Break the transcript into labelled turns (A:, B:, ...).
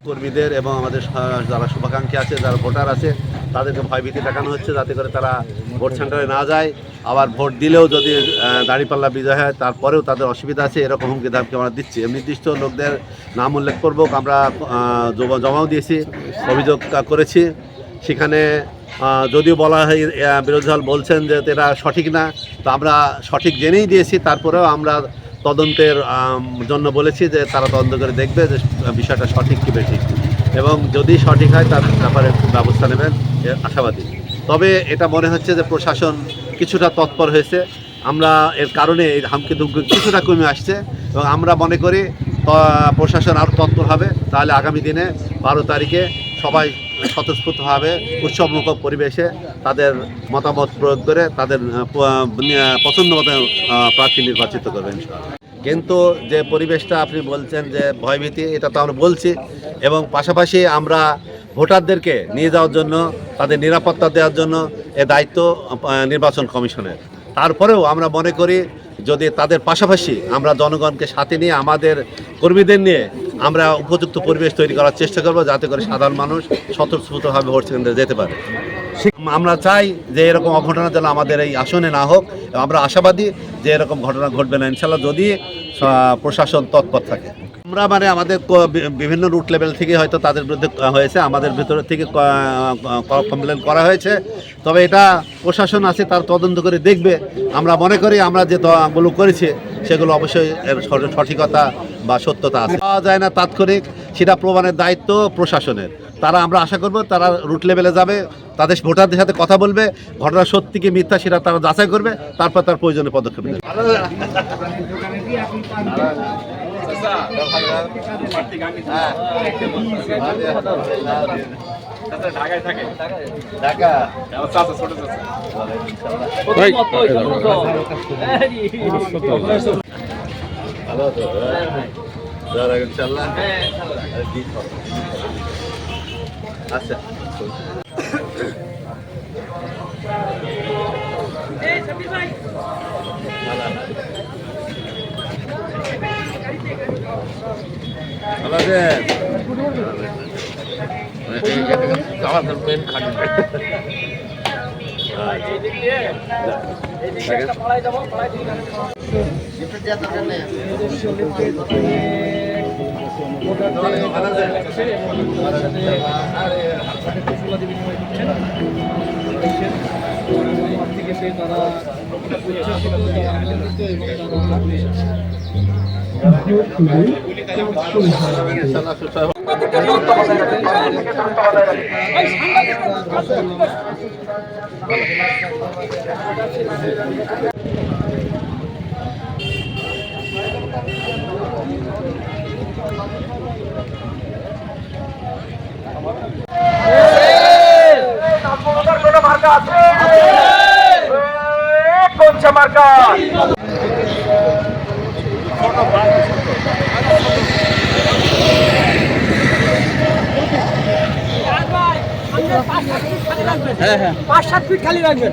A: কর্মীদের এবং আমাদের যারা শুভাকাঙ্ক্ষী আছে, যারা ভোটার আছে, তাদেরকে ভয়ভীতি দেখানো হচ্ছে যাতে করে তারা ভোট সেন্টারে না যায়। আবার ভোট দিলেও যদি দাঁড়িপাল্লা বিজয় হয় তারপরেও তাদের অসুবিধা আছে, এরকম হুমকি ধামকি আমরা দিচ্ছি। নির্দিষ্ট লোকদের নাম উল্লেখ করব, আমরা জমাও দিয়েছি, অভিযোগ করেছি। সেখানে যদিও বলা হয়, বিরোধী দল বলছেন যে এটা সঠিক না, তো আমরা সঠিক জেনেই দিয়েছি। তারপরেও আমরা তদন্তের জন্য বলেছি যে তারা তদন্ত করে দেখবে যে বিষয়টা সঠিক কি বেঠিক, এবং যদি সঠিক হয় তার ব্যাপারে ব্যবস্থা নেবেন আশাবাদী। তবে এটা মনে হচ্ছে যে প্রশাসন কিছুটা তৎপর হয়েছে, আমরা এর কারণে এই হুমকি ধুমকি কিছুটা কমে আসছে, এবং আমরা মনে করি প্রশাসন আরও তৎপর হবে। তাহলে আগামী দিনে 12 তারিখে সবাই স্বতঃস্ফূর্তভাবে উৎসবমুখর পরিবেশে তাদের মতামত প্রয়োগ করে তাদের পছন্দ মতো প্রার্থী নির্বাচিত করবেন। কিন্তু যে পরিবেশটা আপনি বলছেন যে ভয়ভীতি, এটা তো আমরা বলছি, এবং পাশাপাশি আমরা ভোটারদেরকে নিয়ে যাওয়ার জন্য, তাদের নিরাপত্তা দেওয়ার জন্য এ দায়িত্ব নির্বাচন কমিশনের। তারপরেও আমরা মনে করি যদি তাদের পাশাপাশি আমরা জনগণকে সাথে নিয়ে, আমাদের কর্মীদের নিয়ে আমরা উপযুক্ত পরিবেশ তৈরি করার চেষ্টা করব, যাতে করে সাধারণ মানুষ স্বতঃস্ফূর্তভাবে ভোট কেন্দ্রে যেতে পারে। আমরা চাই যে এরকম অঘটনা যেন আমাদের এই আসনে না হোক, এবং আমরা আশাবাদী যে এরকম ঘটনা ঘটবে না ইনশাল্লাহ, যদি প্রশাসন তৎপর থাকে। আমরা আমাদের বিভিন্ন রুট লেভেল থেকে হয়তো তাদের বিরুদ্ধে হয়েছে, আমাদের ভিতর থেকে কমপ্লেন করা হয়েছে। তবে এটা প্রশাসন আছে, তার তদন্ত করে দেখবে। আমরা মনে করি আমরা যে গুলো করেছি সেগুলো অবশ্যই এর সঠিকতা বা সত্যতা আছে, পাওয়া যায় না তাৎক্ষণিক, সেটা প্রমাণের দায়িত্ব প্রশাসনের। তারা, আমরা আশা করব তারা রুট লেভেলে যাবে, তাদের ভোটারদের সাথে কথা বলবে, ঘটনা সত্যি কি মিথ্যা সেটা তারা যাচাই করবে, তারপর তার প্রয়োজনীয় পদক্ষেপ নেবে। ঢাকায় থাকে, ঢাকা ছোট ভালো তো ইনশাল্লাহ। আচ্ছা, ভালো আছেন? আমাদের মেন খালি মার্কা হ্যাঁ, 5-7 ফিট খালি রাখবেন।